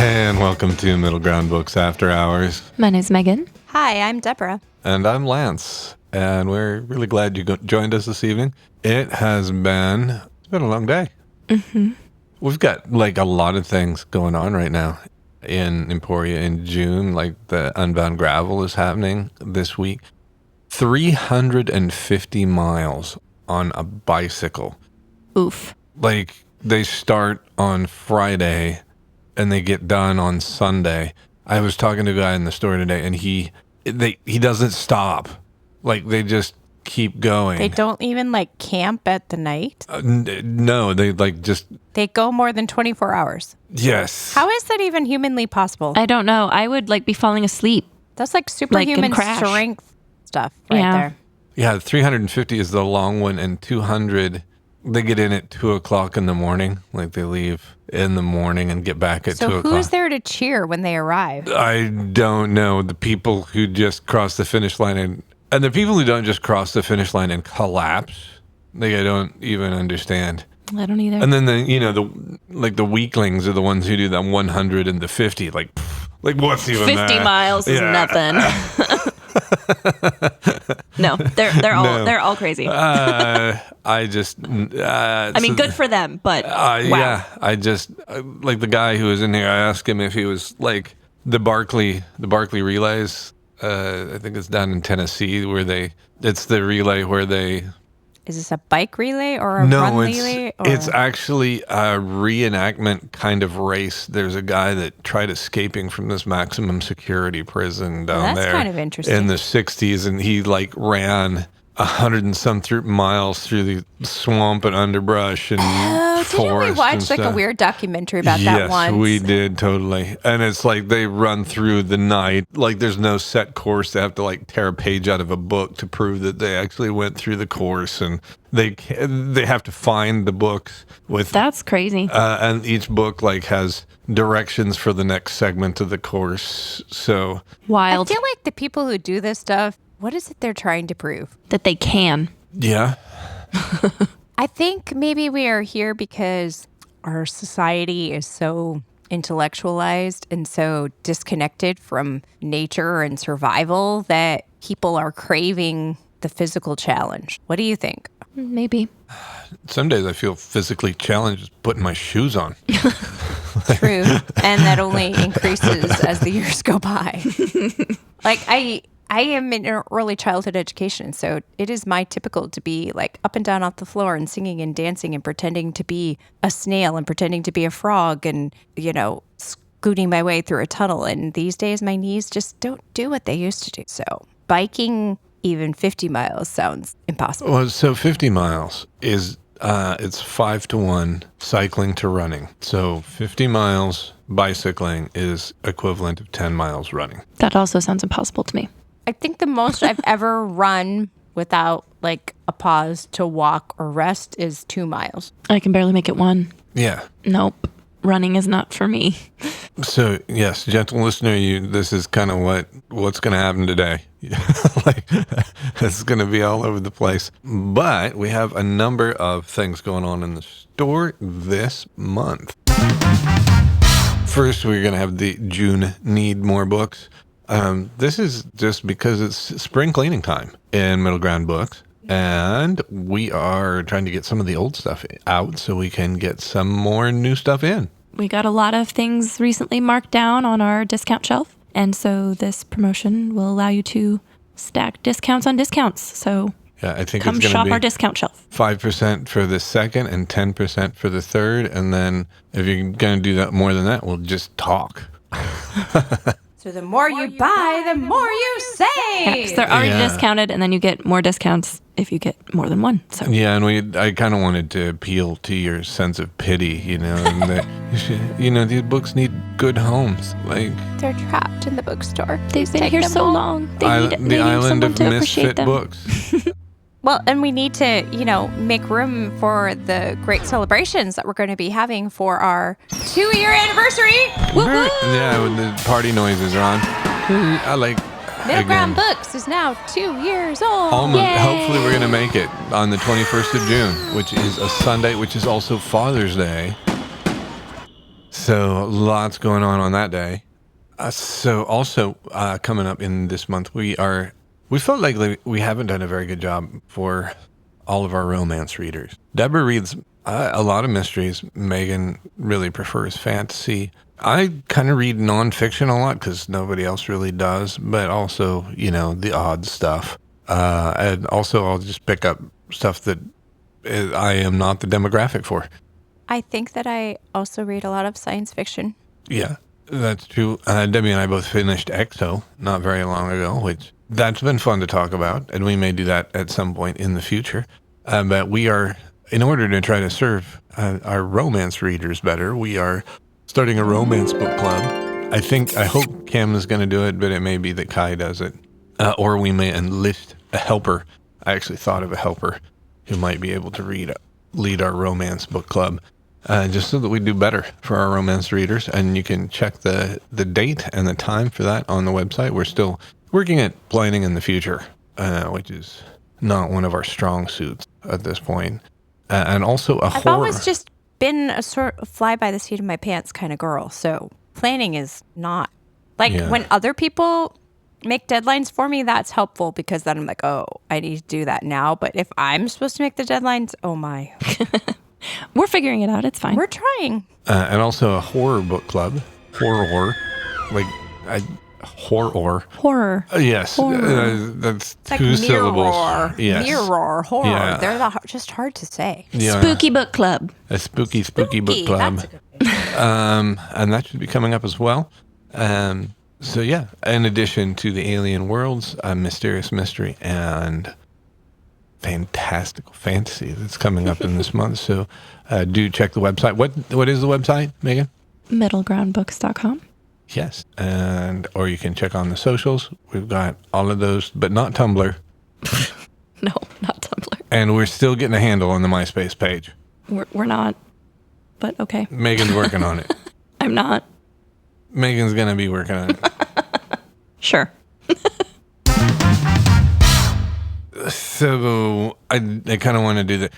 And welcome to Middle Ground Books After Hours. My name's Megan. Hi, I'm Debra. And I'm Lance. And we're really glad you joined us this evening. It's been a long day. Mm-hmm. We've got like a lot of things going on right now in Emporia in June. Like the Unbound Gravel is happening this week. 350 miles on a bicycle. Oof. Like they start on Friday and they get done on Sunday. I was talking to a guy in the store today, and he doesn't stop. Like they just keep going. They don't even like camp at the night? No, they like just... They go more than 24 hours. Yes. How is that even humanly possible? I don't know. I would like be falling asleep. That's like superhuman crash. strength stuff right there. Yeah, 350 is the long one, and 200... They get in at 2 o'clock in the morning. Like they leave in the morning and get back at 2 o'clock. So who's there to cheer when they arrive? I don't know. The people who just cross the finish line and the people who don't just cross the finish line and collapse, I don't even understand. I don't either. And then the weaklings are the ones who do that 100 and the 50. Like what's even 50 that? miles is nothing. No, they're all crazy. I mean, good for them, but wow. Yeah, I just like the guy who was in here. I asked him if he was like the Barkley relays. I think it's down in Tennessee it's the relay where they... Is this a bike relay or a run relay? No, it's actually a reenactment kind of race. There's a guy that tried escaping from this maximum security prison down there. That's kind of interesting. In the 60s, and he like ran 100 and some miles through the swamp and underbrush and forest. Didn't we watch like a weird documentary about that once? Yes, we did, totally. And it's like they run through the night. Like there's no set course. They have to like tear a page out of a book to prove that they actually went through the course. And they have to find the books with... That's crazy. And each book like has directions for the next segment of the course. So wild. I feel like the people who do this stuff, what is it they're trying to prove? That they can. Yeah. I think maybe we are here because our society is so intellectualized and so disconnected from nature and survival that people are craving the physical challenge. What do you think? Maybe. Some days I feel physically challenged just putting my shoes on. True. And that only increases as the years go by. Like I am in early childhood education, so it is my typical to be like up and down off the floor and singing and dancing and pretending to be a snail and pretending to be a frog and, scooting my way through a tunnel. And these days my knees just don't do what they used to do. So biking even 50 miles sounds impossible. Well, so 50 miles is, it's 5-to-1 cycling to running. So 50 miles bicycling is equivalent of 10 miles running. That also sounds impossible to me. I think the most I've ever run without like a pause to walk or rest is 2 miles. I can barely make it 1. Yeah. Nope. Running is not for me. So, yes, gentle listener, this is kind of what's going to happen today. Like, it's going to be all over the place. But we have a number of things going on in the store this month. First, we're going to have the June Need More Books. This is just because it's spring cleaning time in Middle Ground Books, and we are trying to get some of the old stuff out so we can get some more new stuff in. We got a lot of things recently marked down on our discount shelf, and so this promotion will allow you to stack discounts on discounts. So yeah, I think come it's going shop to be our discount shelf. 5% for the second and 10% for the third, and then if you're going to do that more than that, we'll just talk. So the more you buy, the more you save. Yeah, 'cause they're already discounted, and then you get more discounts if you get more than one. So yeah, and I kind of wanted to appeal to your sense of pity, and that these books need good homes. Like they're trapped in the bookstore. They've been here so long. They need the island someone of to appreciate misfit them. books. Well, and we need to, make room for the great celebrations that we're going to be having for our 2-year anniversary. Woo-hoo! Yeah, when the party noises are on. I like... Middle Ground Books is now 2 years old. Hopefully we're going to make it on the 21st of June, which is a Sunday, which is also Father's Day. So lots going on that day. So also coming up in this month, we felt like we haven't done a very good job for all of our romance readers. Debra reads a lot of mysteries. Megan really prefers fantasy. I kind of read nonfiction a lot because nobody else really does, but also, the odd stuff. And also I'll just pick up stuff that I am not the demographic for. I think that I also read a lot of science fiction. Yeah, that's true. Debbie and I both finished EXO not very long ago, which that's been fun to talk about, and we may do that at some point in the future. But we are, in order to try to serve our romance readers better, we are starting a romance book club. I hope Cam is going to do it, but it may be that Kai does it. Or we may enlist a helper. I actually thought of a helper who might be able to lead our romance book club. Just so that we do better for our romance readers. And you can check the date and the time for that on the website. We're still working at planning in the future, which is not one of our strong suits at this point. And also I've always just been a sort of fly by the seat of my pants kind of girl. So planning is not. When other people make deadlines for me, that's helpful because then I'm like, oh, I need to do that now. But if I'm supposed to make the deadlines, oh my. We're figuring it out. It's fine. We're trying. And also a horror book club. Horror. Horror. Yes. That's It's two like syllables. Yes. Mirror, horror. Yeah. They're just hard to say. Yeah. Spooky book club. A spooky book club. That's a good thing. And that should be coming up as well. So yeah, in addition to the Alien Worlds, Mysterious Mystery, and fantastical fantasy that's coming up in this month. So do check the website. What is the website, Megan? Middlegroundbooks.com. Yes. Or you can check on the socials. We've got all of those, but not Tumblr. No, not Tumblr. And we're still getting a handle on the MySpace page. We're not, but okay. Megan's working on it. I'm not. Megan's going to be working on it. Sure. So I kind of want to do the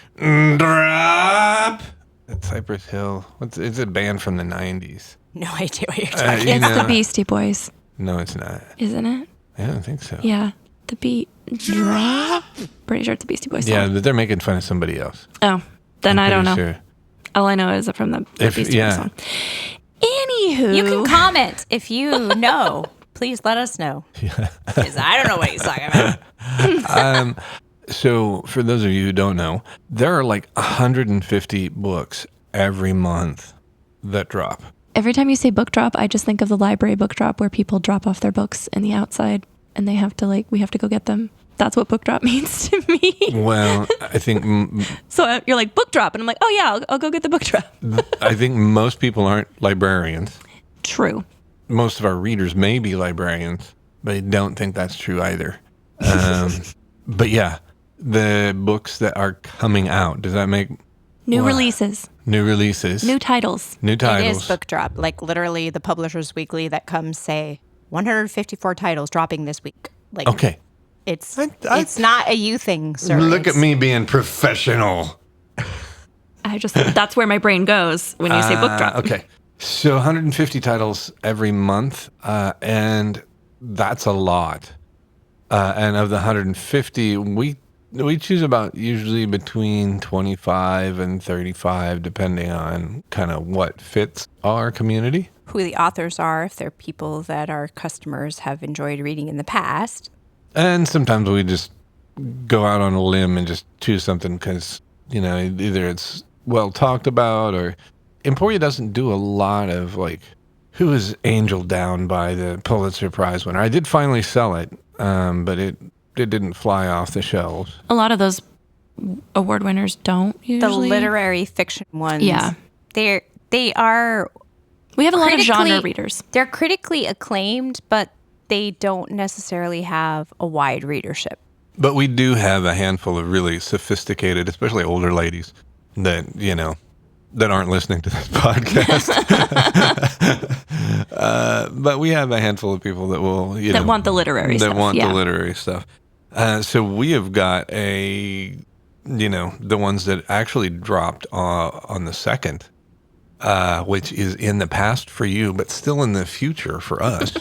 drop at Cypress Hill. It's a band from the 90s. No idea what you're talking It's the Beastie Boys, No, it's not. isn't it? I don't think so. Yeah. The beat drop. Pretty sure it's a Beastie Boys song. Yeah, but they're making fun of somebody else. Oh, then I don't know. Sure. All I know is from the Beastie Boys song. Anywho. You can comment if you know. Please let us know. Because I don't know what he's talking about. So for those of you who don't know, there are like 150 books every month that drop. Every time you say book drop, I just think of the library book drop where people drop off their books in the outside and we have to go get them. That's what book drop means to me. Well, I think... So you're like, book drop. And I'm like, oh yeah, I'll go get the book drop. I think most people aren't librarians. True. Most of our readers may be librarians, but I don't think that's true either. But yeah, the books that are coming out, does that make... New releases. New releases. New titles. New titles. It is book drop. Like literally the Publisher's Weekly that comes say 154 titles dropping this week. Like, okay. It's not a you thing, sir. Look at me being professional. That's where my brain goes when you say book drop. Okay. So 150 titles every month, and that's a lot. And of the 150, we choose about usually between 25 and 35, depending on kind of what fits our community. Who the authors are, if they're people that our customers have enjoyed reading in the past. And sometimes we just go out on a limb and just choose something because, either it's well talked about or... Emporia doesn't do a lot of who was Angel Down by the Pulitzer Prize winner. I did finally sell it, but it didn't fly off the shelves. A lot of those award winners don't usually. The literary fiction ones. Yeah. They are... We have a lot of genre readers. They're critically acclaimed, but they don't necessarily have a wide readership. But we do have a handful of really sophisticated, especially older ladies that, that aren't listening to this podcast. But we have a handful of people that will, that want the literary stuff. That want the literary stuff. So we have got the ones that actually dropped on the 2nd which is in the past for you, but still in the future for us.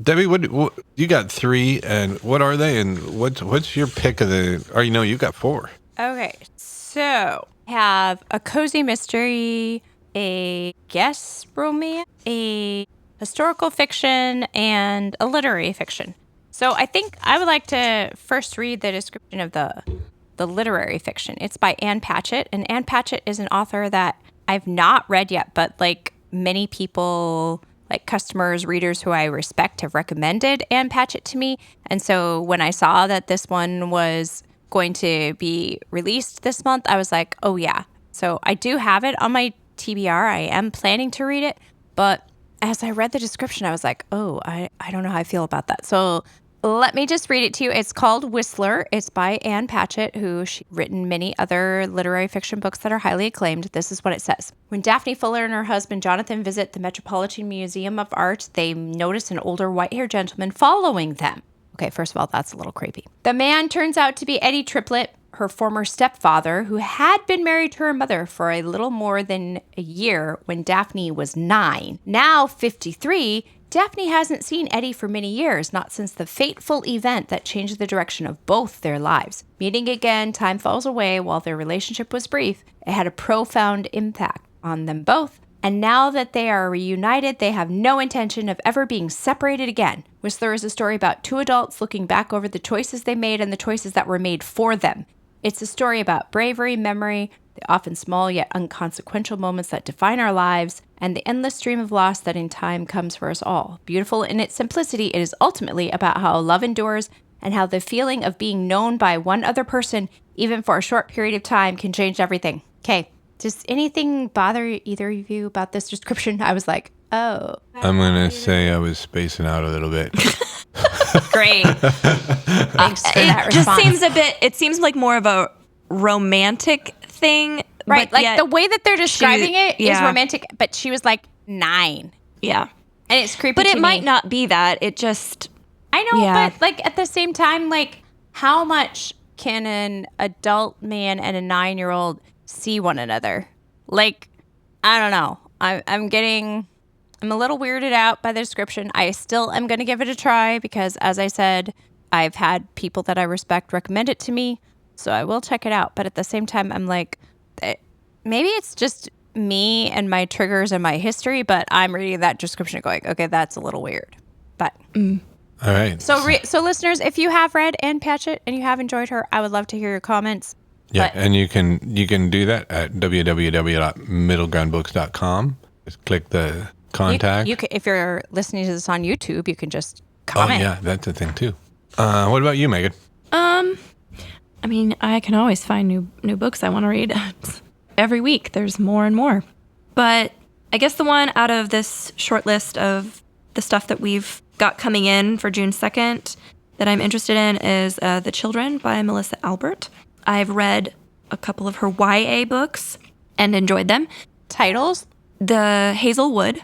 Debbie, what you got 3, and what are they, and what's your pick of the? Or you got 4. Okay, so I have a cozy mystery, a guess romance, a historical fiction, and a literary fiction. So I think I would like to first read the description of the literary fiction. It's by Ann Patchett, and Ann Patchett is an author that I've not read yet, but like many people, like customers, readers who I respect have recommended Ann Patchett to me. And so when I saw that this one was going to be released this month, I was like, oh yeah. So I do have it on my TBR. I am planning to read it, but as I read the description, I was like, oh, I don't know how I feel about that. So let me just read it to you. It's called Whistler. It's by Ann Patchett, who she's written many other literary fiction books that are highly acclaimed. This is what it says. When Daphne Fuller and her husband Jonathan visit the Metropolitan Museum of Art, they notice an older white-haired gentleman following them. Okay, first of all, that's a little creepy. The man turns out to be Eddie Triplett, her former stepfather, who had been married to her mother for a little more than a year when Daphne was 9. Now 53, Daphne hasn't seen Eddie for many years, not since the fateful event that changed the direction of both their lives. Meeting again, time falls away. While their relationship was brief, it had a profound impact on them both. And now that they are reunited, they have no intention of ever being separated again. Whistler is a story about 2 adults looking back over the choices they made and the choices that were made for them. It's a story about bravery, memory, the often small yet unconsequential moments that define our lives, and the endless stream of loss that in time comes for us all. Beautiful in its simplicity, it is ultimately about how love endures and how the feeling of being known by one other person, even for a short period of time, can change everything. Okay, does anything bother either of you about this description? I was like, oh. I'm going to say I was spacing out a little bit. Great. Thanks for that It just response. it seems like more of a romantic thing. Right, but like yet the way that they're describing it is yeah. romantic, but she was like 9. Yeah. And it's creepy But to it me. might not be that. It just, I know, yeah. but like at the same time, like how much can an adult man and a 9-year-old see one another? Like, I don't know. I'm a little weirded out by the description. I still am going to give it a try because, as I said, I've had people that I respect recommend it to me. So I will check it out. But at the same time, I'm like, maybe it's just me and my triggers and my history, but I'm reading that description and going, okay, that's a little weird. But All right. so listeners, if you have read Ann Patchett and you have enjoyed her, I would love to hear your comments. Yeah, But- and you can do that at www.middlegroundbooks.com. Just click the contact. You can, if you're listening to this on YouTube, you can just Oh comment. yeah, that's a thing too. What about you, Megan? I mean, I can always find new books I want to read. Every week, there's more and more. But I guess the one out of this short list of the stuff that we've got coming in for June 2nd that I'm interested in is The Children by Melissa Albert. I've read a couple of her YA books and enjoyed them. Titles? The Hazelwood,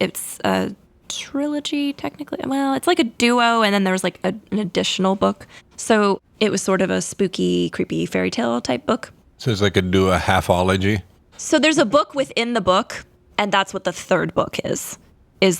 it's a trilogy technically. Well, it's like a duo, and then there was like an additional book. So it was sort of a spooky, creepy fairy tale type book. So it's like do a halfology. So there's a book within the book, and that's what the third book is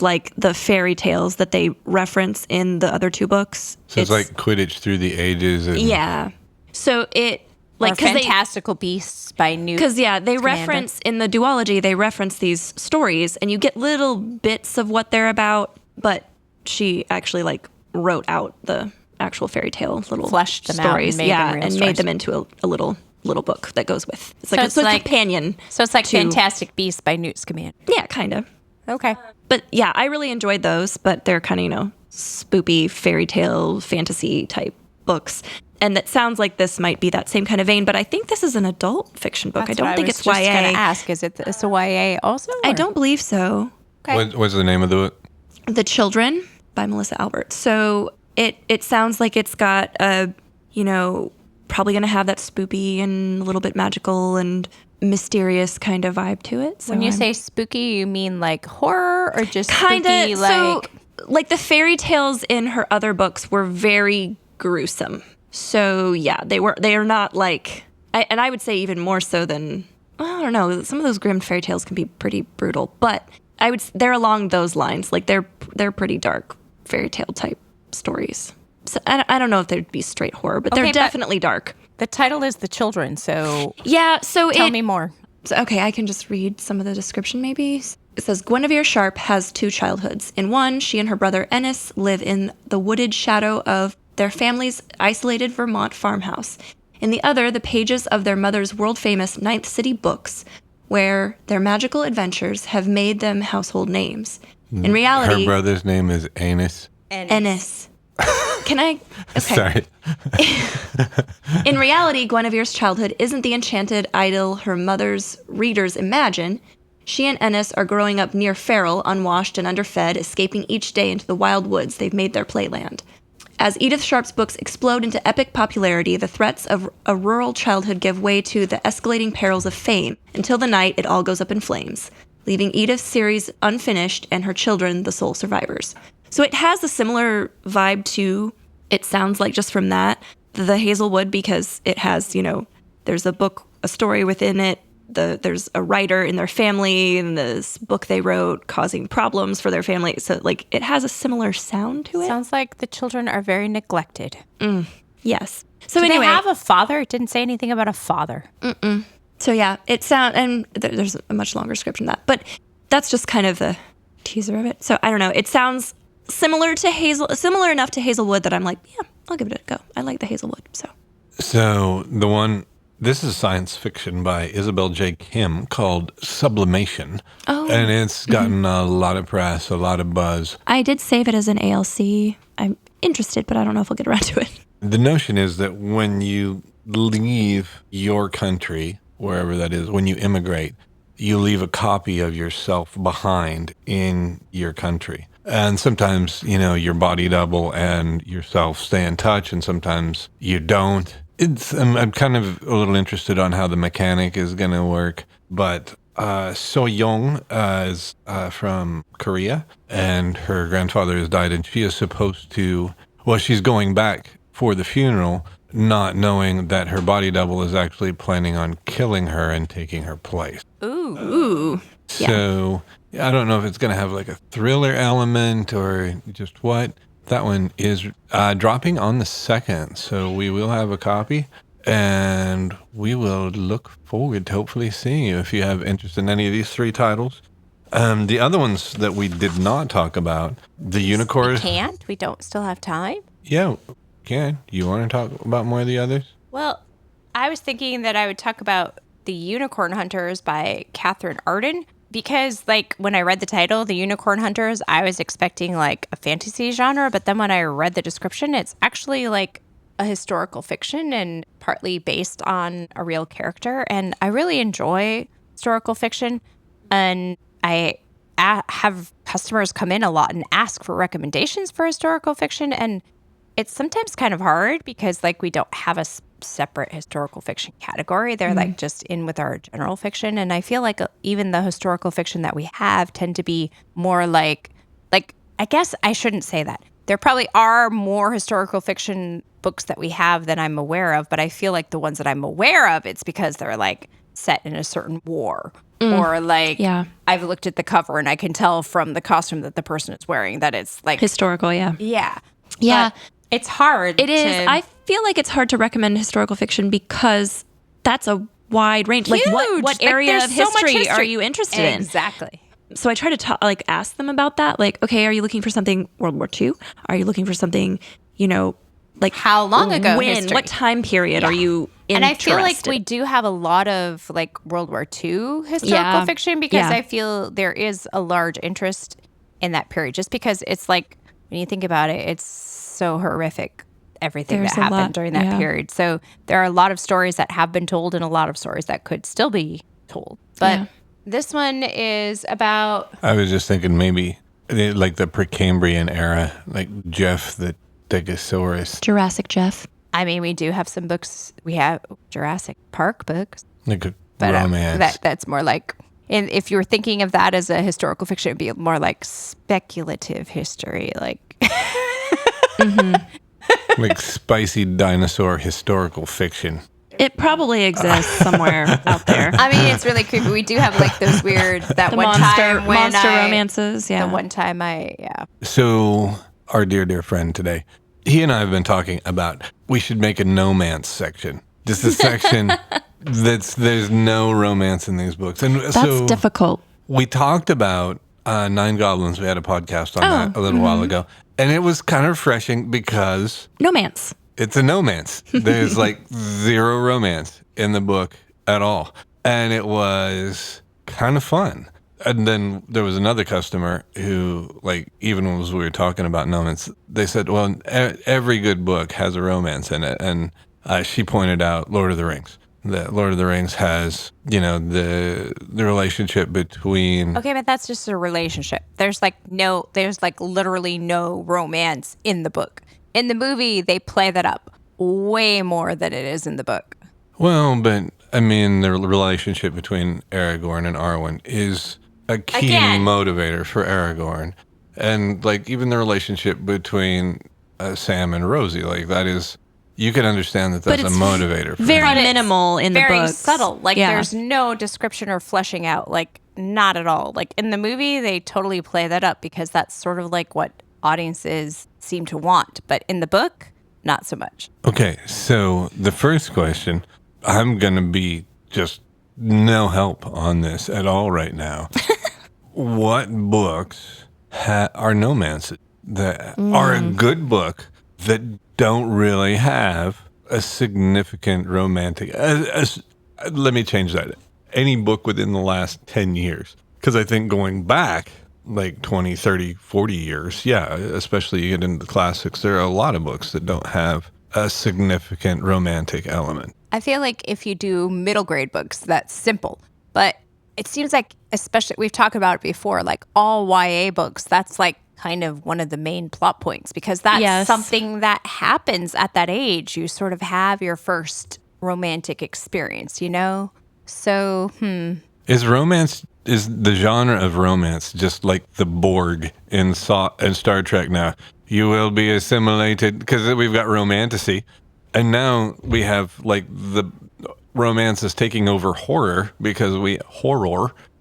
like the fairy tales that they reference in the other 2 books. So it's like Quidditch through the ages. And Yeah. So it, like, Or Fantastical Beasts by Newt. Because, yeah, they Scamander. reference, in the duology, they reference these stories, and you get little bits of what they're about, but she actually, like, wrote out the actual fairy tale little Fleshed them out and stories. made them real and stories. made them into a little book that goes with. It's So like it's a like- companion. So it's like to- Fantastic Beasts by Newt Scamander. Yeah, kind of. Okay. But, yeah, I really enjoyed those, but they're kind of, spoopy fairy tale fantasy type books. And that sounds like this might be that same kind of vein, but I think this is an adult fiction book. That's I what don't think was it's just YA. gonna ask, is it a YA also? I or- don't believe so. Okay. what's the name of the book? The Children by Melissa Albert. So it sounds like it's got a, probably going to have that spoopy and a little bit magical and mysterious kind of vibe to it. So When you I'm say spooky, you mean like horror or just kind spooky, of like... like the fairy tales in her other books were very gruesome. So yeah, they are not like, and I would say even more so than I don't know. Some of those grim fairy tales can be pretty brutal, but they're along those lines. Like they're pretty dark fairy tale type stories. So I don't know if they'd be straight horror, but they're definitely dark. The title is The Children, so yeah. So tell me more. So, okay, I can just read some of the description maybe. It says, Guinevere Sharp has 2 childhoods. In one, she and her brother Ennis live in the wooded shadow of their family's isolated Vermont farmhouse. In the other, the pages of their mother's world-famous Ninth City books, where their magical adventures have made them household names. In reality... Her brother's name is Ennis. Ennis. Can I... Okay. Sorry. In reality, Guinevere's childhood isn't the enchanted idyll her mother's readers imagine. She and Ennis are growing up near feral, unwashed, and underfed, escaping each day into the wild woods they've made their playland. As Edith Sharp's books explode into epic popularity, the threats of a rural childhood give way to the escalating perils of fame, until the night it all goes up in flames, leaving Edith's series unfinished and her children the sole survivors. So it has a similar vibe to, it sounds like just from that, the Hazelwood, because it has, there's a story within it. There's a writer in their family, and this book they wrote causing problems for their family. So, it has a similar sound to it. Sounds like the children are very neglected. Yes. So Do anyway, they have a father? It didn't say anything about a father. So yeah, and there's a much longer script than that, but that's just kind of the teaser of it. So I don't know. It sounds similar enough to Hazelwood that I'm like, yeah, I'll give it a go. I like the Hazelwood. So this is science fiction by Isabel J. Kim called Sublimation. Oh. And it's gotten a lot of press, a lot of buzz. I did save it as an ALC. I'm interested, but I don't know if I'll get around to it. The notion is that when you leave your country, wherever that is, when you immigrate, you leave a copy of yourself behind in your country. And sometimes, your body double and yourself stay in touch, and sometimes you don't. I'm kind of a little interested on how the mechanic is going to work. But So Young is from Korea, and her grandfather has died, and she is supposed to, she's going back for the funeral, not knowing that her body double is actually planning on killing her and taking her place. Ooh. So I don't know if it's going to have like a thriller element or just what. That one is dropping on the 2nd, so we will have a copy, and we will look forward to hopefully seeing you if you have interest in any of these 3 titles. The other ones that we did not talk about, the Unicorn... We can't? We don't still have time? Yeah, we can. You want to talk about more of the others? Well, I was thinking that I would talk about The Unicorn Hunters by Catherine Arden. Because, when I read the title, The Unicorn Hunters, I was expecting, a fantasy genre. But then when I read the description, it's actually, a historical fiction and partly based on a real character. And I really enjoy historical fiction. And I have customers come in a lot and ask for recommendations for historical fiction. And it's sometimes kind of hard because, we don't have a separate historical fiction category. They're just in with our general fiction. And I feel like even the historical fiction that we have tend to be more I guess I shouldn't say that. There probably are more historical fiction books that we have than I'm aware of, but I feel like the ones that I'm aware of, it's because they're set in a certain war. Or I've looked at the cover and I can tell from the costume that the person is wearing that it's historical, yeah. Yeah. Yeah. But it's hard. It is. I feel like it's hard to recommend historical fiction because that's a wide range. Huge. What area of history are you interested in? Exactly. So I try to ask them about that. Okay, are you looking for something World War II? Are you looking for something, how long ago when? history? What time period are you interested? And I feel like we do have a lot of World War II historical fiction because I feel there is a large interest in that period just because it's when you think about it, it's so horrific, everything that happened during that period. So there are a lot of stories that have been told and a lot of stories that could still be told. But this one is about... I was just thinking maybe the Precambrian era, Jeff the Stegosaurus. Jurassic Jeff. I mean, we do have some books. We have Jurassic Park books. But romance. That's more and if you were thinking of that as a historical fiction, it'd be more speculative history, Spicy dinosaur historical fiction. It probably exists somewhere out there. I mean, it's really creepy. We do have like those weird The monster romances. Yeah. The one time So our dear friend today, he and I have been talking about we should make a no Mance section. Just a section there's no romance in these books. And That's difficult. We talked about Nine Goblins. We had a podcast on that a little while ago. And it was kind of refreshing because No Mance. it's a no Mance. There's like zero romance in the book at all. And it was kind of fun. And then there was another customer who, like, even as we were talking about no Mance, they said, well, every good book has a romance in it. And she pointed out Lord of the Rings. That Lord of the Rings has, the relationship between... Okay, but that's just a relationship. There's literally no romance in the book. In the movie, they play that up way more than it is in the book. Well, but, I mean, the relationship between Aragorn and Arwen is a key motivator for Aragorn. And, like, even the relationship between Sam and Rosie, like, that is... You can understand that that's a motivator. Very minimal in the book. Very subtle. Like, there's no description or fleshing out. Like, not at all. Like, in the movie, they totally play that up because that's sort of like what audiences seem to want. But in the book, not so much. Okay, so the first question, I'm going to be just no help on this at all right now. What books are no Mance that are a good book that don't really have a significant romantic... let me change that. Any book within the last 10 years. Because I think going back like 20, 30, 40 years, especially you get into the classics, there are a lot of books that don't have a significant romantic element. I feel like if you do middle grade books, that's simple. But it seems like, especially, we've talked about it before, like all YA books, that's like kind of one of the main plot points because that's something that happens at that age. You sort of have your first romantic experience, So, Is the genre of romance just like the Borg in Star Trek now? You will be assimilated because we've got romantasy. And now we have like the romance is taking over horror because we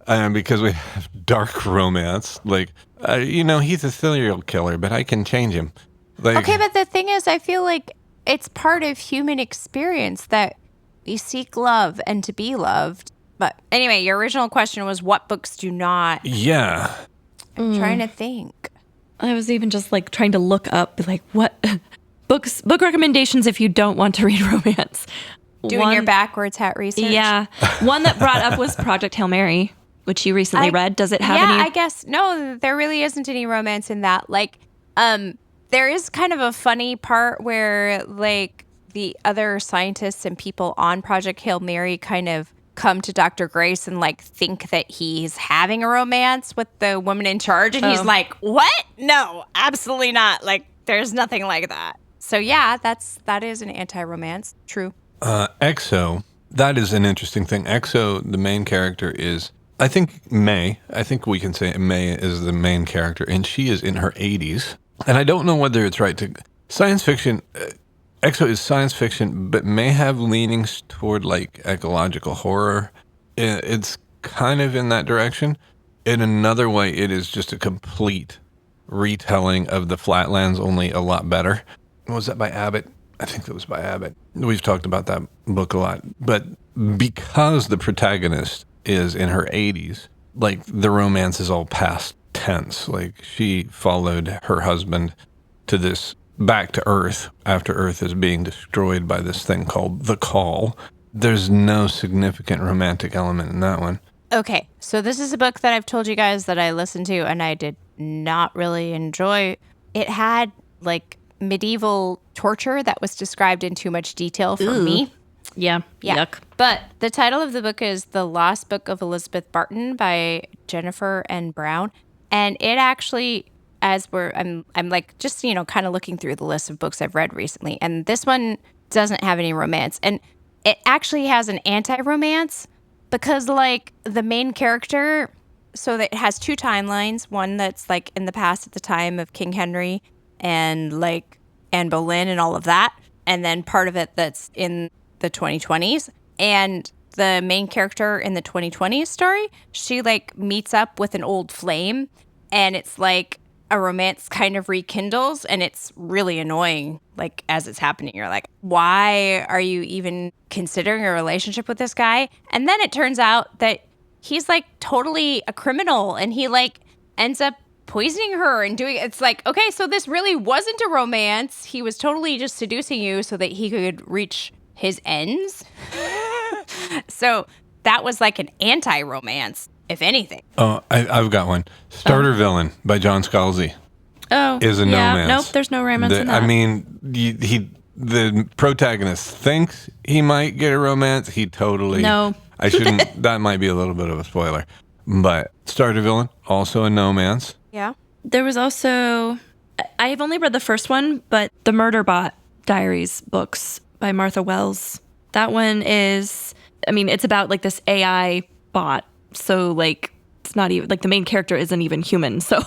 have dark romance. Like, he's a serial killer, but I can change him. Like, okay, but the thing is, I feel like it's part of human experience that we seek love and to be loved. But anyway, your original question was what books do not. Yeah. I'm trying to think. I was even just like trying to look up like what book recommendations if you don't want to read romance. Doing your backwards hat research. Yeah. One that brought up was Project Hail Mary, which you recently read. Does it have any? Yeah, I guess. No, there really isn't any romance in that. Like, there is kind of a funny part where, like, the other scientists and people on Project Hail Mary kind of come to Dr. Grace and, like, think that he's having a romance with the woman in charge. And he's like, what? No, absolutely not. Like, there's nothing like that. So, yeah, that is an anti-romance. True. EXO, that is an interesting thing. EXO, the main character is... I think we can say May is the main character, and she is in her 80s. And I don't know whether it's right to... Science fiction, EXO is science fiction, but may have leanings toward, like, ecological horror. It's kind of in that direction. In another way, it is just a complete retelling of the Flatlands, only a lot better. Was that by Abbott? I think that was by Abbott. We've talked about that book a lot. But because the protagonist is in her 80s, like, the romance is all past tense. Like, she followed her husband to this back to Earth after Earth is being destroyed by this thing called the Call. There's no significant romantic element in that one. Okay, so this is a book that I've told you guys that I listened to and I did not really enjoy. It had, like, medieval torture that was described in too much detail for me. Yeah. Yuck. But the title of the book is The Lost Book of Elizabeth Barton by Jennifer N. Brown. And it actually, I'm like just, kind of looking through the list of books I've read recently. And this one doesn't have any romance. And it actually has an anti-romance because, like, the main character, so that it has two timelines. One that's, like, in the past at the time of King Henry and, like, Anne Boleyn and all of that. And then part of it that's in the 2020s. And the main character in the 2020s story, she like meets up with an old flame, and it's like a romance kind of rekindles, and it's really annoying. Like as it's happening, you're like, why are you even considering a relationship with this guy? And then it turns out that he's like totally a criminal, and he like ends up poisoning her and doing it's like, okay, so this really wasn't a romance. He was totally just seducing you so that he could reach his ends. So that was like an anti-romance, if anything. Oh, I've got one. Starter Villain by John Scalzi Oh, is a romance. Nope, there's no romance in that. I mean, the protagonist thinks he might get a romance. He totally... No. I shouldn't... That might be a little bit of a spoiler. But Starter Villain, also a romance. Yeah. There was also, I have only read the first one, but the Murderbot Diaries books by Martha Wells. That one is, I mean, it's about like this AI bot. So like, it's not even, like the main character isn't even human. So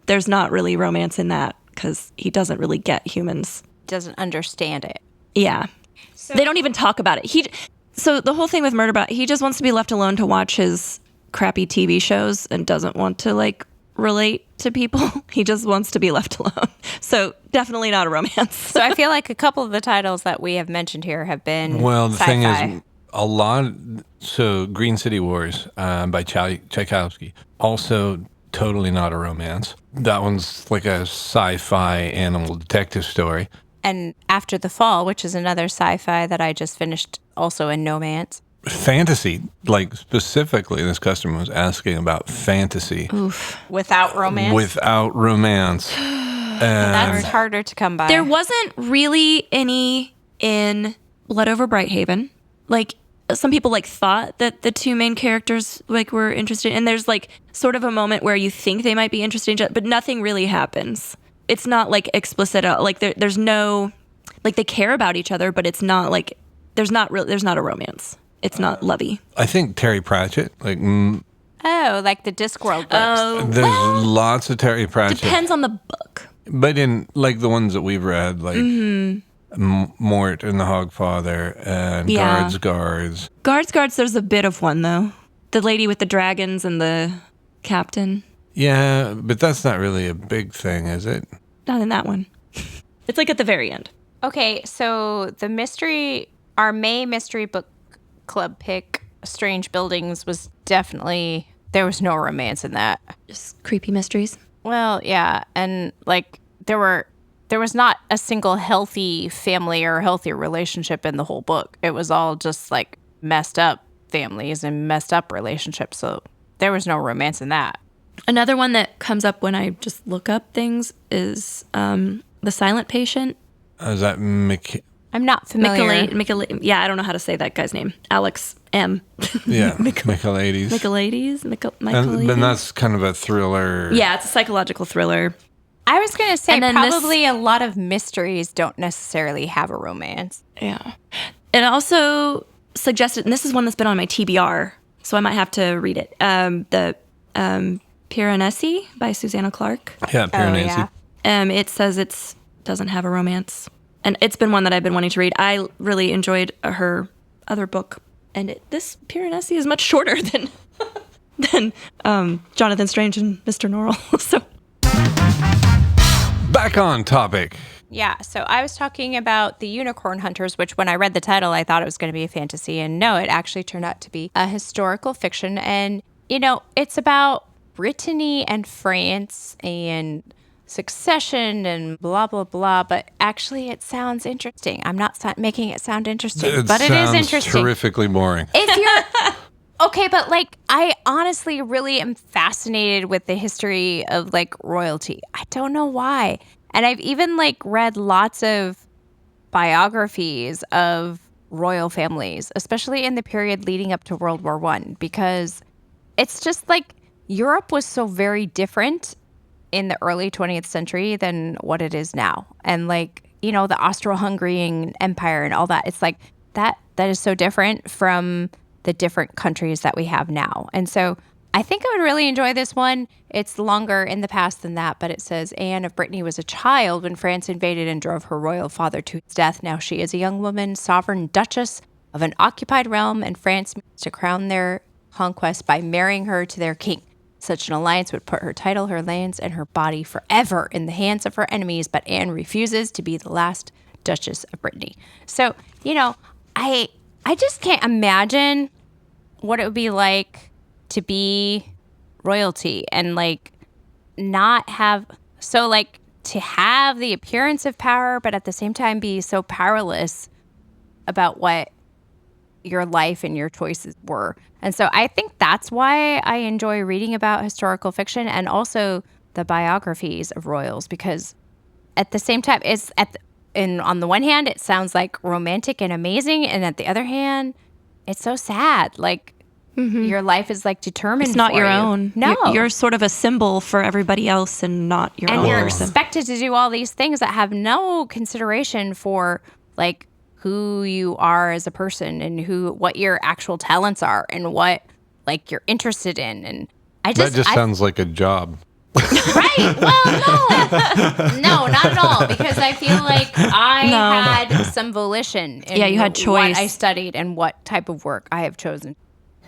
there's not really romance in that because he doesn't really get humans. Doesn't understand it. Yeah. So, they don't even talk about it. So the whole thing with Murderbot, he just wants to be left alone to watch his crappy TV shows and doesn't want to like relate to people. He just wants to be left alone. So definitely not a romance. So I feel like a couple of the titles that we have mentioned here have been Well, the sci-fi. thing is, a lot... So Green City Wars by Tchaikovsky, also totally not a romance. That one's like a sci-fi animal detective story. And After the Fall, which is another sci-fi that I just finished, also in romance. Fantasy, like specifically this customer was asking about fantasy. Oof. Without romance? Without romance. That's harder to come by. There wasn't really any in Blood Over Brighthaven. Like some people like thought that the two main characters like were interested, and there's like sort of a moment where you think they might be interested, but nothing really happens. It's not like explicit. Like there's no, like they care about each other, but it's not like there's not a romance. It's not lovey. I think Terry Pratchett, like... Oh, like the Discworld books. There's lots of Terry Pratchett. Depends on the book. But in like the ones that we've read, like Mort and the Hogfather and Yeah. Guards. Guards, there's a bit of one, though. The lady with the dragons and the captain. Yeah, but that's not really a big thing, is it? Not in that one. It's like at the very end. Okay, so our May mystery book club pick, Strange Buildings, was definitely, there was no romance in that. Just creepy mysteries. Well, yeah, and like there was not a single healthy family or healthy relationship in the whole book. It was all just like messed up families and messed up relationships. So there was no romance in that. Another one that comes up when I just look up things is The Silent Patient. Is that I'm not familiar. Yeah, I don't know how to say that guy's name. Alex M. Yeah, Michaelides. And that's kind of a thriller. Yeah, it's a psychological thriller. I was going to say And then probably a lot of mysteries don't necessarily have a romance. Yeah. It also suggested, and this is one that's been on my TBR, so I might have to read it. The Piranesi by Susanna Clark. Yeah, Piranesi. Oh, yeah. It says it doesn't have a romance. And it's been one that I've been wanting to read. I really enjoyed her other book. And this Piranesi is much shorter than Jonathan Strange and Mr. Norrell. So Back on topic. Yeah, so I was talking about The Unicorn Hunters, which when I read the title, I thought it was going to be a fantasy. And no, it actually turned out to be a historical fiction. And, you know, it's about Brittany and France and succession and blah, blah, blah. But actually, it sounds interesting. I'm not making it sound interesting, but it is interesting. Terrifically boring. If you're... Okay, but like, I honestly really am fascinated with the history of like royalty. I don't know why. And I've even like read lots of biographies of royal families, especially in the period leading up to World War I, because it's just like Europe was so very different in the early 20th century than what it is now. And like, you know, the Austro-Hungarian Empire and all that, it's like that is so different from the different countries that we have now. And so I think I would really enjoy this one. It's longer in the past than that, but it says Anne of Brittany was a child when France invaded and drove her royal father to his death. Now she is a young woman, sovereign duchess of an occupied realm, and France means to crown their conquest by marrying her to their king. Such an alliance would put her title, her lands, and her body forever in the hands of her enemies, but Anne refuses to be the last Duchess of Brittany. So, I just can't imagine what it would be like to be royalty and not have to have the appearance of power, but at the same time be so powerless about what your life and your choices were. And so I think that's why I enjoy reading about historical fiction and also the biographies of royals, because at the same time on the one hand it sounds like romantic and amazing, and at the other hand it's so sad. Your life is determined. It's not for your you. own. No, You're sort of a symbol for everybody else and not your own and you're person. expected to do all these things that have no consideration for who you are as a person and what your actual talents are and what you're interested in. And that just sounds like a job. Right. Well, no, not at all. Because I feel like I had some volition in you had choice. what I studied and what type of work I have chosen.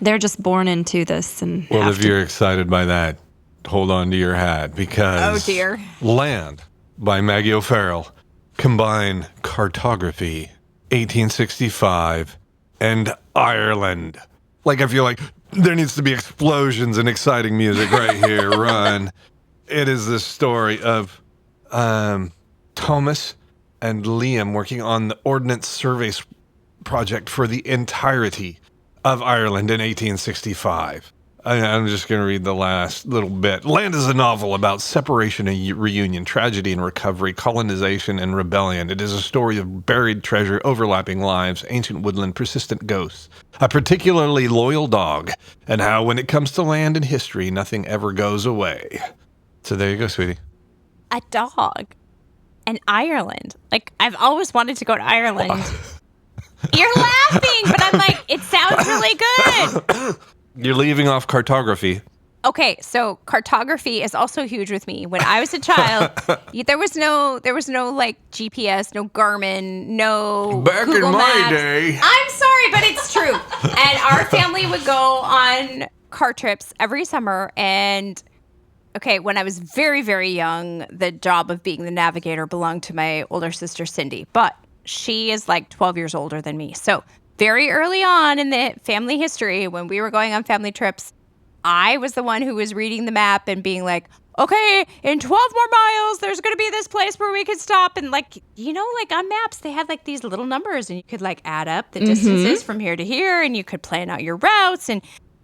They're just born into this and Well, if you're excited by that, hold on to your hat, because Oh, dear. Land by Maggie O'Farrell combine cartography, 1865, and Ireland. I feel like there needs to be explosions and exciting music right here. Run. It is the story of Thomas and Liam working on the Ordnance Survey project for the entirety of Ireland in 1865. I'm just going to read the last little bit. Land is a novel about separation and reunion, tragedy and recovery, colonization and rebellion. It is a story of buried treasure, overlapping lives, ancient woodland, persistent ghosts, a particularly loyal dog, and how when it comes to land and history, nothing ever goes away. So there you go, sweetie. A dog. And Ireland. I've always wanted to go to Ireland. You're laughing, but I'm it sounds really good. You're leaving off cartography. Okay, so cartography is also huge with me. When I was a child, there was no GPS, no Garmin, no Back Google in my Maps. day. I'm sorry, but it's true. And our family would go on car trips every summer. And okay, when I was very, very young, the job of being the navigator belonged to my older sister, Cindy. But she is 12 years older than me. So very early on in the family history, when we were going on family trips, I was the one who was reading the map and being okay, in 12 more miles, there's going to be this place where we could stop. And on maps, they had these little numbers and you could add up the distances from here to here and you could plan out your routes. And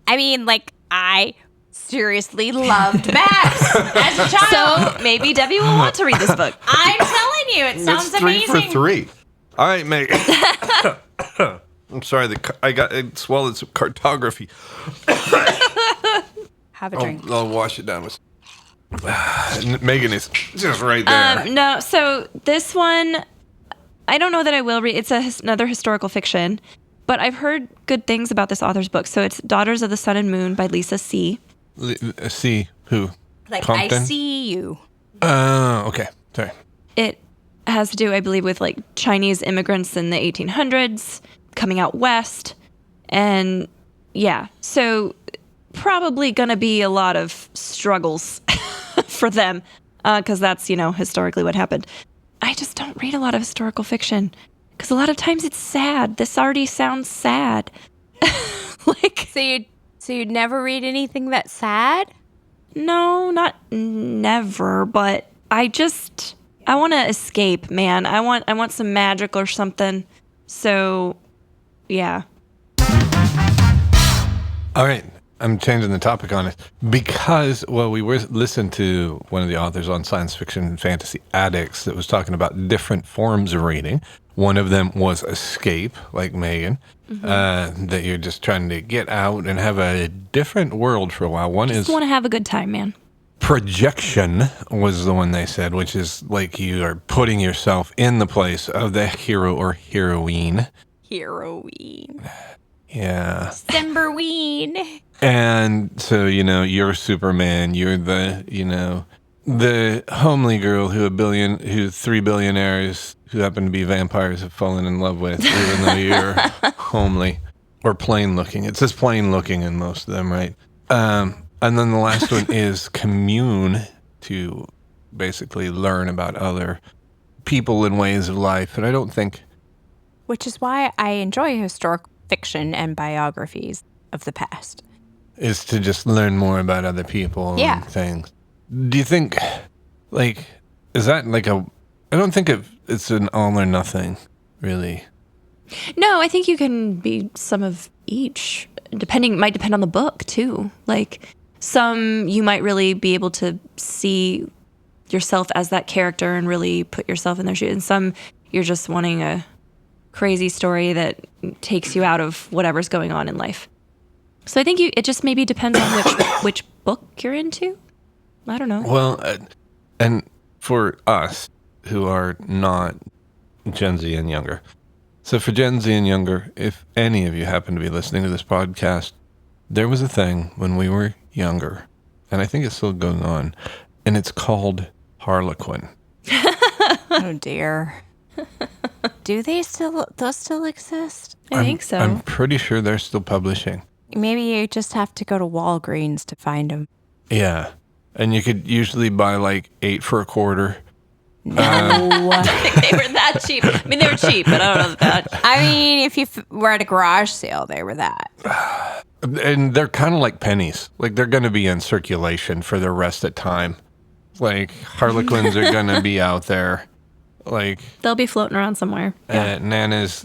I mean, I seriously loved maps as a child. So maybe Debbie will want to read this book. I'm telling you, it sounds It's 3 amazing. for 3. All right, mate. I'm sorry, I swallowed some cartography. Have a drink. I'll wash it down with. Megan is just right there. No, so this one, I don't know that I will read. It's another historical fiction, but I've heard good things about this author's book. So it's Daughters of the Sun and Moon by Lisa C. See who? Compton? I see you. Okay. Sorry. It has to do, I believe, with Chinese immigrants in the 1800s coming out west. And yeah, so probably going to be a lot of struggles for them because that's, historically what happened. I just don't read a lot of historical fiction because a lot of times it's sad. This already sounds sad. So you'd never read anything that's sad? No, not never, but I want to escape, man. I want some magic or something. So, yeah. All right. I'm changing the topic on it because, we listened to one of the authors on Science Fiction and Fantasy Addicts that was talking about different forms of reading. One of them was escape, like Megan, that you're just trying to get out and have a different world for a while. One Just want to have a good time, man. Projection was the one they said, which is you are putting yourself in the place of the hero or heroine. Heroine. Yeah. Decemberween. And so, you're Superman. You're the homely girl who 3 billionaires who happen to be vampires have fallen in love with, even though you're homely or plain looking. It says plain looking in most of them, right? And then the last one is commune, to basically learn about other people and ways of life. And I don't think... Which is why I enjoy historical fiction and biographies of the past. Is to just learn more about other people and things. Do you think, is that I don't think it's an all or nothing, really. No, I think you can be some of each. Might depend on the book, too. Like, some you might really be able to see yourself as that character and really put yourself in their shoes. And some, you're just wanting a crazy story that takes you out of whatever's going on in life. So I think it just maybe depends on which book you're into. I don't know. Well, and for us who are not Gen Z and younger. So for Gen Z and younger, if any of you happen to be listening to this podcast, there was a thing when we were younger, and I think it's still going on, and it's called Harlequin. Oh dear. Do those still exist? I think so. I'm pretty sure they're still publishing. Maybe you just have to go to Walgreens to find them. Yeah. And you could usually buy 8 for a quarter. No. I think they were that cheap. I mean, they were cheap, but I don't know that. I mean, if you were at a garage sale, they were that. And they're kind of like pennies. They're going to be in circulation for the rest of time. Harlequins are going to be out there. They'll be floating around somewhere. At Nana's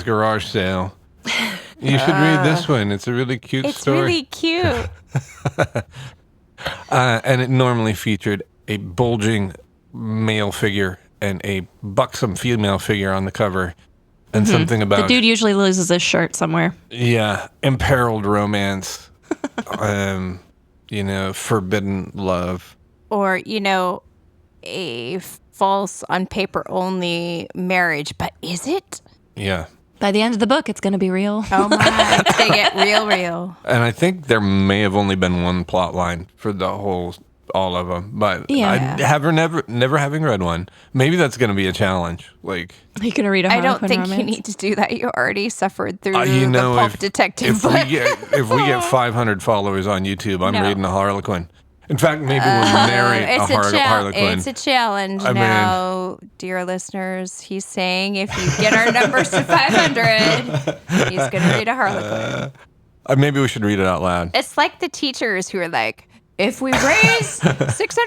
garage sale. You should read this one. It's a really cute story. It's really cute. And it normally featured a bulging male figure and a buxom female figure on the cover. And something about... The dude usually loses his shirt somewhere. Yeah. Imperiled romance. Forbidden love. Or, a false on paper only marriage. But is it? Yeah. By the end of the book, it's going to be real. Oh my, it's going to get real. And I think there may have only been one plot line for all of them. But Yeah. never having read one, maybe that's going to be a challenge. Are you going to read a I don't Harlequin think romance? you need to do that. You already suffered through the pulp detective book. If we get 500 followers on YouTube, I'm reading a Harlequin. In fact, maybe we'll narrate a Harlequin. It's a challenge now, dear listeners. He's saying if you get our numbers to 500, he's going to read a Harlequin. Maybe we should read it out loud. It's like the teachers who are like, if we raise $600,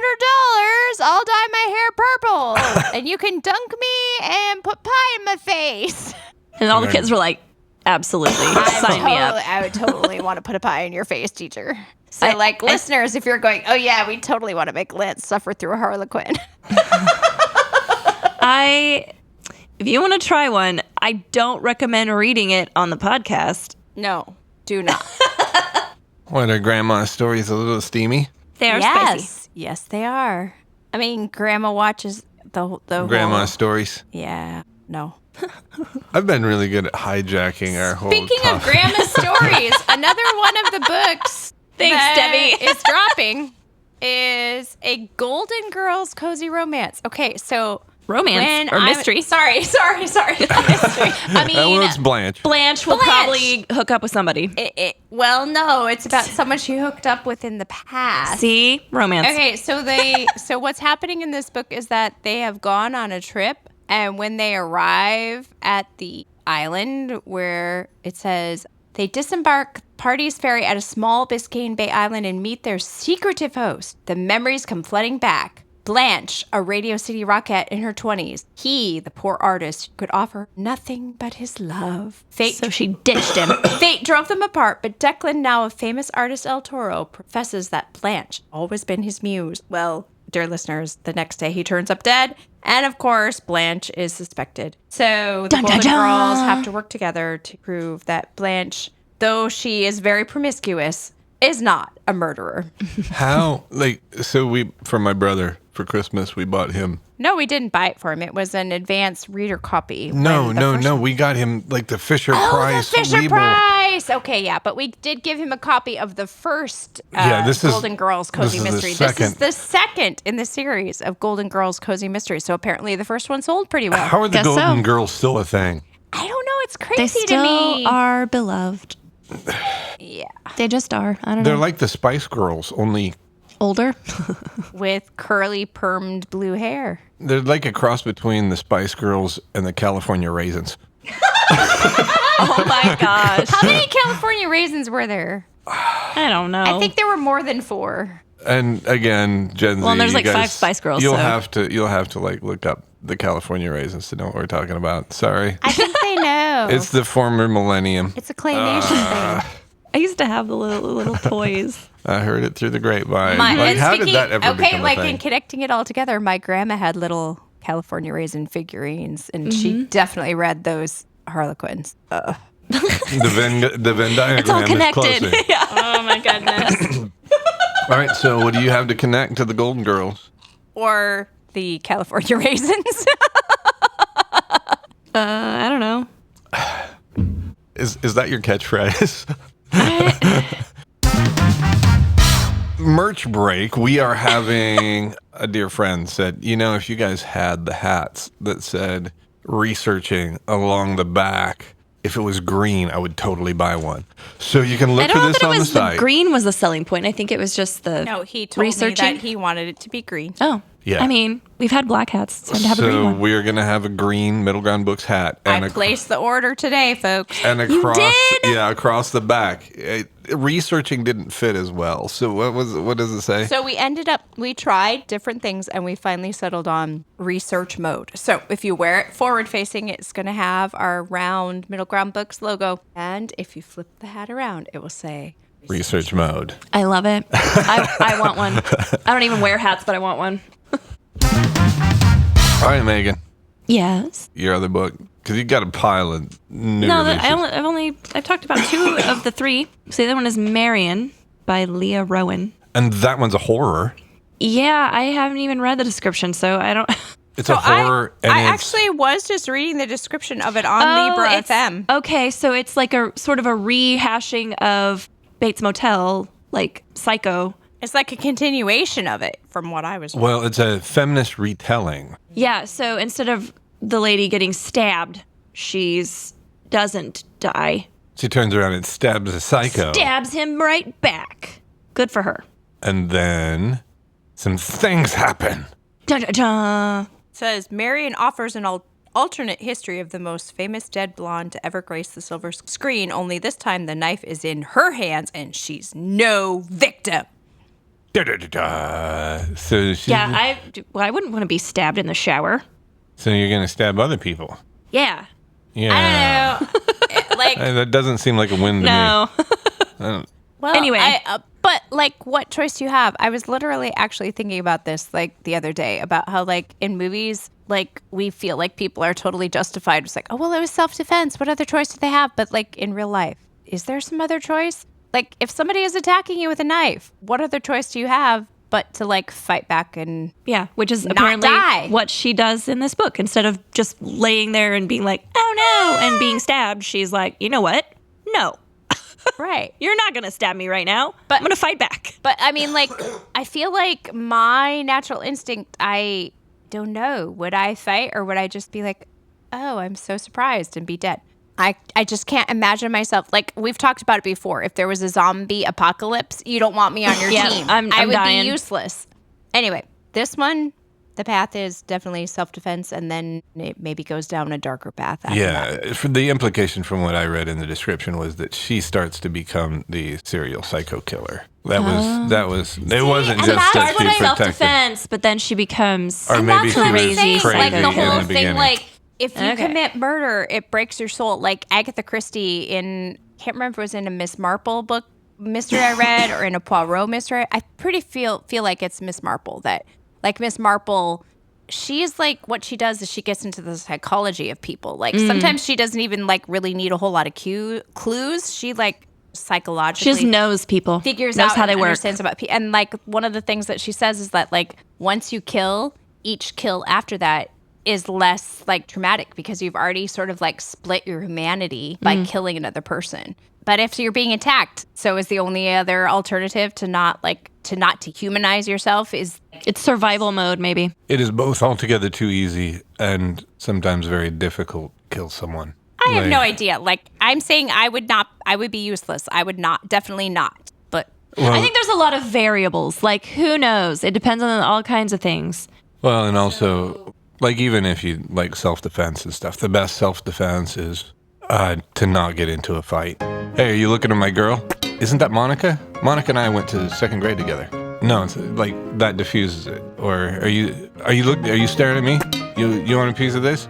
I'll dye my hair purple, and you can dunk me and put pie in my face. And all the kids were like, absolutely, sign me up. I would totally want to put a pie in your face, teacher. So, listeners, if you're going, oh, yeah, we totally want to make Lance suffer through a Harlequin. If you want to try one, I don't recommend reading it on the podcast. No, do not. What, are grandma's stories a little steamy? They are spicy. Yes, they are. I mean, Grandma watches the Grandma's stories? Yeah, no. I've been really good at hijacking our whole Speaking of Grandma's stories, another one of the books Debbie. is dropping is a Golden Girls cozy romance. Okay, so romance or mystery. Sorry. Mystery. I mean, it's Blanche. Blanche will probably hook up with somebody. Well, no, it's about someone she hooked up with in the past. See? Romance. Okay, so what's happening in this book is that they have gone on a trip, and when they arrive at the island where it says they disembark Party's ferry at a small Biscayne Bay island and meet their secretive host, the memories come flooding back. Blanche, a Radio City rockette in her 20s. He, the poor artist, could offer nothing but his love. So she ditched him. Fate drove them apart, but Declan, now a famous artist El Toro, professes that Blanche always been his muse. Well, dear listeners, the next day he turns up dead, and of course, Blanche is suspected. So the Golden Girls have to work together to prove that Blanche, though she is very promiscuous, is not a murderer. How, for my brother, for Christmas. We bought him. No, we didn't buy it for him. It was an advanced reader copy. No. We got him like the Fisher Price. The Fisher Weeble. Price. Okay, yeah, but we did give him a copy of the first Golden Girls Cozy Mystery. This is the second in the series of Golden Girls Cozy Mystery. So apparently the first one sold pretty well. How are the Golden Girls still a thing? I don't know. It's crazy They to me. still are beloved. Yeah. They just are. I don't know. They're like the Spice Girls, only Older. With curly permed blue hair. they're like a cross between the Spice Girls and the California Raisins. Oh my gosh. How many California raisins were there? I don't know. I think there were more than 4. And again, Gen Z. Well, and there's you like guys, 5 Spice Girls. You'll so. have to like look up the California Raisins to know what we're talking about. Sorry, I think they know. it's the former millennium. It's a claymation thing. I used to have the little toys. I heard it through the grapevine. And how speaking, did that ever become a thing? in connecting it all together, my grandma had little California raisin figurines, and she definitely read those Harlequins. The Venn diagram It's all is connected. closing. Yeah. Oh my goodness. All right, so what do you have to connect to the Golden Girls? Or the California raisins. I don't know. Is that your catchphrase? Merch break. We are having a dear friend said, if you guys had the hats that said researching along the back, if it was green, I would totally buy one. So you can look I don't for know this that it on the was the site. green was the selling point. I think it was just the No, he told researching. me that he wanted it to be green. Oh. Yeah. I mean, we've had black hats. It's time to have a green So one. we are going to have a green Middle Ground Books hat. I placed the order today, folks. And across, did? across the back. Researching didn't fit as well. So what does it say? So we tried different things, and we finally settled on research mode. So if you wear it forward facing, it's going to have our round Middle Ground Books logo. And if you flip the hat around, it will say Research mode. I love it. I want one. I don't even wear hats, but I want one. All right, Megan, Yes. your other book, because you got a pile of new No, releases. I've talked about 2 of the 3. So the other one is Marion by Leah Rowan. And that one's a horror. Yeah, I haven't even read the description, so I don't. It's a horror. I actually was just reading the description of it on Libra FM. Okay, so it's like a sort of a rehashing of Bates Motel, like Psycho. It's like a continuation of it from what I was reading. Well, it's a feminist retelling. Yeah, so instead of the lady getting stabbed, doesn't die. She turns around and stabs a psycho. Stabs him right back. Good for her. And then some things happen. Dun, dun, dun. It says, Marion offers an alternate history of the most famous dead blonde to ever grace the silver screen, only this time the knife is in her hands and she's no victim. So Yeah, I wouldn't want to be stabbed in the shower. So you're gonna stab other people? Yeah. Yeah. I don't know. That doesn't seem like a win to No. me. Well, Anyway. but what choice do you have? I was literally actually thinking about this the other day about how in movies we feel like people are totally justified. It's like, oh well, it was self-defense. What other choice do they have? But in real life, is there some other choice? If somebody is attacking you with a knife, what other choice do you have but to fight back and Yeah, which is not apparently die? what she does in this book. Instead of just laying there and being like, oh no, and being stabbed, she's like, you know what? No. Right. You're not going to stab me right now. But- I'm going to fight back. But I mean, I feel like my natural instinct, I don't know. Would I fight or would I just be like, oh, I'm so surprised and be dead? I just can't imagine myself. We've talked about it before. If there was a zombie apocalypse, you don't want me on your Yeah, team. I'm I would dying. be useless. Anyway, this one, the path is definitely self-defense, and then it maybe goes down a darker path after that. Yeah, for the implication from what I read in the description was that she starts to become the serial psycho killer. It wasn't just And that that's she what protected. self-defense, but then she becomes Or And maybe that's what she I'm was saying. crazy The in whole the thing, beginning. if you Okay. commit murder, it breaks your soul. Like Agatha Christie in, can't remember if it was in a Miss Marple book mystery I read or in a Poirot mystery. I pretty feel like it's Miss Marple that, Miss Marple, she's what she does is she gets into the psychology of people. Sometimes she doesn't even really need a whole lot of clues. She psychologically. She just knows people. Figures knows out how they and work. understands about people. And like one of the things that she says is that like once you kill, each kill after that is less like traumatic because you've already sort of like split your humanity by killing another person. But if you're being attacked, so is the only other alternative to not dehumanize yourself is It's survival mode, maybe. It is both altogether too easy and sometimes very difficult to kill someone. I have no idea. Like I'm saying I would be useless. I would not, definitely not. But I think there's a lot of variables. Like, who knows? It depends on all kinds of things. Well, and also, like, even if you like self-defense and stuff, the best self-defense is to not get into a fight. Hey, are you looking at my girl? Isn't that Monica? Monica and I went to second grade together. No, it's like that diffuses it. Or are you staring at me? You want a piece of this?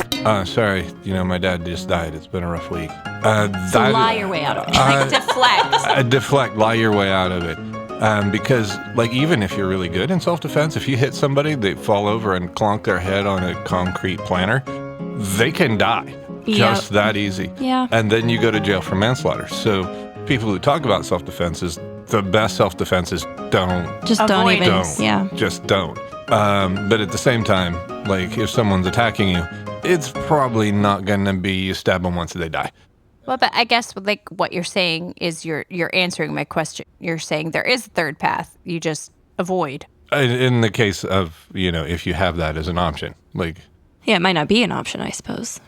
Sorry, my dad just died. It's been a rough week. So lie your way out of it. like deflect. Deflect, lie your way out of it. Because, like, even if you're really good in self-defense, if you hit somebody, they fall over and clonk their head on a concrete planter, they can die. Just that easy. Yeah. And then you go to jail for manslaughter. So people who talk about self-defense is the best self-defense is don't. Just don't Avoid even. Don't. Yeah. Just don't. But at the same time, like, if someone's attacking you, it's probably not going to be you stab them once they die. Well, but I guess like what you're saying is you're answering my question. You're saying there is a third path. You just avoid. In the case of, if you have that as an option, like, Yeah, it might not be an option, I suppose.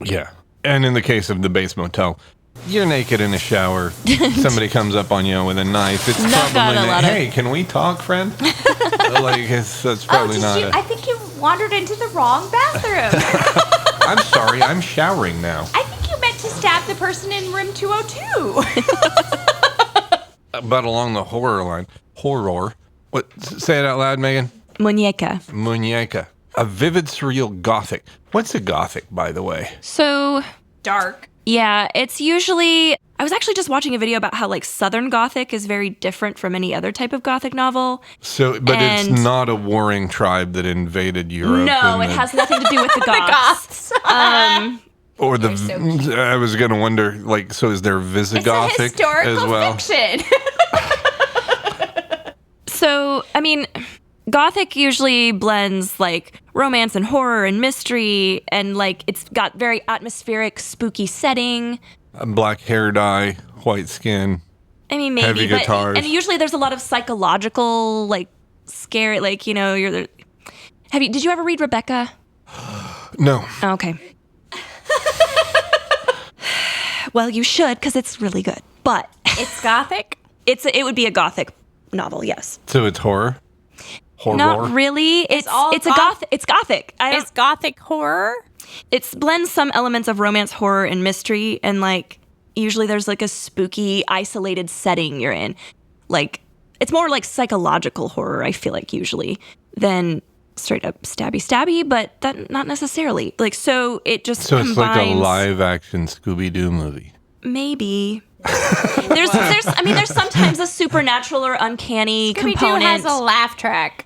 yeah. And in the case of the base motel, you're naked in a shower. Somebody comes up on you with a knife. It's Not got probably a lot of- hey, can we talk, friend? That's probably not it. I think you wandered into the wrong bathroom. I'm sorry, I'm showering now. I think you meant to stab the person in room 202. But along the horror line, what? Say it out loud, Megan. Muñeca. Muñeca. A vivid, surreal gothic. What's a gothic, by the way? So, Dark. yeah, it's usually... I was actually just watching a video about how, like, Southern Gothic is very different from any other type of Gothic novel. So, but it's And- not a warring tribe that invaded Europe. No, and it has nothing to do with the Goths. Or I was going to wonder, like, so is there Visigothic It's a historical as well? fiction. So, I mean, Gothic usually blends, like, romance and horror and mystery, and, like, it's got very atmospheric, spooky setting. Black hair dye, white skin. I mean, maybe, Heavy but guitars. and usually there's a lot of psychological, like, scary, like, did you ever read Rebecca? No. Oh, okay. Well, you should, because it's really good. But It's gothic. it would be a Gothic novel, yes. So it's horror? Horror? Not really. It's Gothic. It's Gothic. It's gothic horror. It blends some elements of romance, horror, and mystery, and like usually there's like a spooky, isolated setting you're in. Like it's more like psychological horror, I feel like usually, than straight up stabby, but that not necessarily. Like so it just So it's combines, like a live action Scooby-Doo movie. maybe. there's sometimes a supernatural or uncanny Scooby-Doo component. has a laugh track.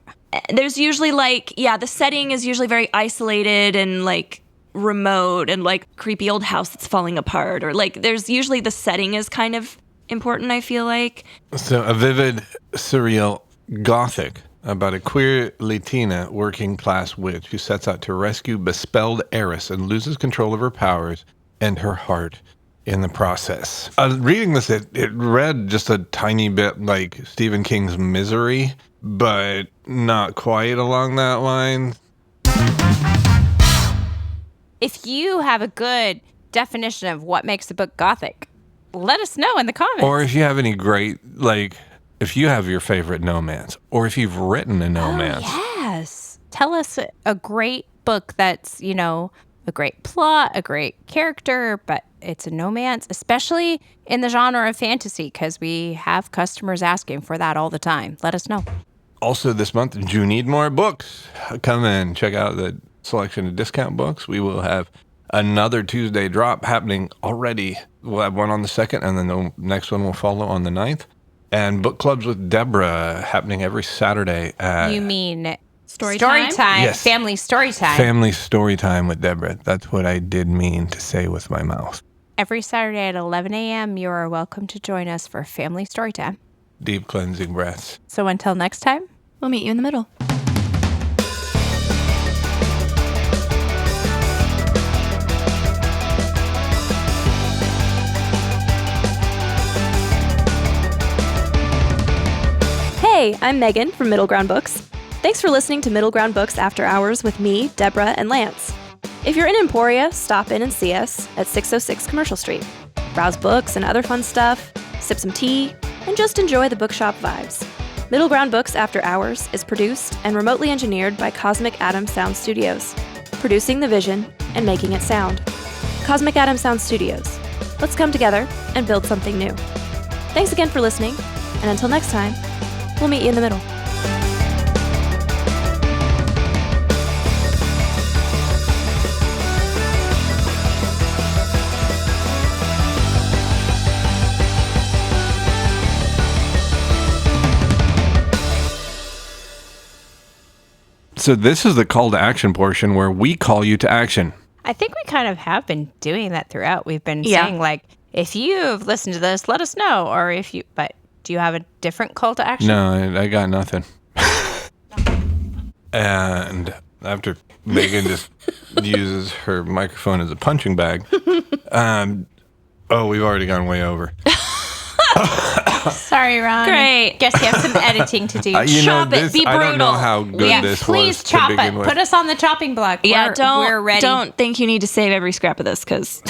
There's usually like, the setting is usually very isolated and like remote and like creepy old house that's falling apart, or like there's usually the setting is kind of important, I feel like. So a vivid, surreal gothic about a queer Latina working class witch who sets out to rescue bespelled heiress and loses control of her powers and her heart in the process. Reading this, it read just a tiny bit like Stephen King's Misery, but not quite along that line. If you have a good definition of what makes a book gothic, let us know in the comments. Or if you have any great, like, if you have your favorite no-mance, or if you've written a no-mance. Yes. Tell us a great book that's, a great plot, a great character, but it's a no-mance, especially in the genre of fantasy, because we have customers asking for that all the time. Let us know. Also this month, do you need more books? Come in, check out the selection of discount books. We will have another Tuesday drop happening already. We'll have one on the 2nd, and then the next one will follow on the 9th. And book clubs with Debra happening every Saturday at... You mean Story time? Yes. Family story time. Family story time with Debra. That's what I did mean to say with my mouth. every Saturday at 11 a.m., you are welcome to join us for family story time. Deep cleansing breaths. So until next time, We'll meet you in the middle. Hey, I'm Megan from Middle Ground Books. Thanks for listening to Middle Ground Books After Hours with me, Debra, and Lance. If you're in Emporia, stop in and see us at 606 Commercial Street. Browse books and other fun stuff, sip some tea, and just enjoy the bookshop vibes. Middle Ground Books After Hours is produced and remotely engineered by Cosmic Atom Sound Studios, producing the vision and making it sound. Cosmic Atom Sound Studios. Let's come together and build something new. Thanks again for listening, and until next time, we'll meet you in the middle. So this is the call to action portion where we call you to action. I think we kind of have been doing that throughout. We've been Yeah. saying, like, if you've listened to this, let us know. Or if you, but do you have a different call to action? No, I got nothing. And after Megan just uses her microphone as a punching bag, we've already gone way over. Sorry, Ron. Great. Guess you have some editing to do. Chop it, be I don't know brutal. how good this please was chop to it. begin with. Put us on the chopping block. Yeah, We're ready. don't think you need to save every scrap of this because